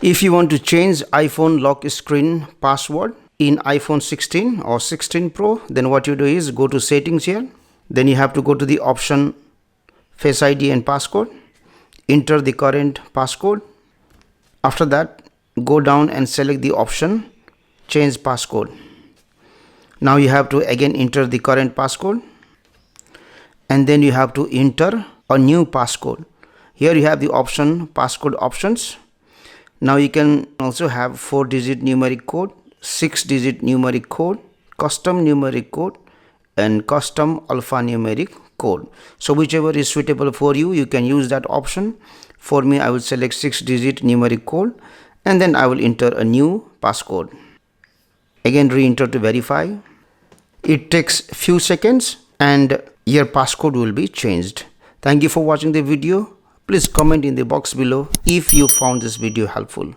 If you want to change iPhone lock screen password in iPhone 16 or 16 Pro, then what you do is go to settings here. Then you have to go to the option Face ID and passcode. Enter the current passcode. After that, go down and select the option change passcode. Now you have to again enter the current passcode, and then you have to enter a new passcode. Here you have the option passcode options. Now you can also have 4-digit numeric code, 6-digit numeric code, custom numeric code, and custom alphanumeric code. So whichever is suitable for you, you can use that option. For me, I will select 6-digit numeric code, and then I will enter a new passcode. Again, re-enter to verify. It takes few seconds and your passcode will be changed. Thank you for watching the video. Please comment in the box below if you found this video helpful.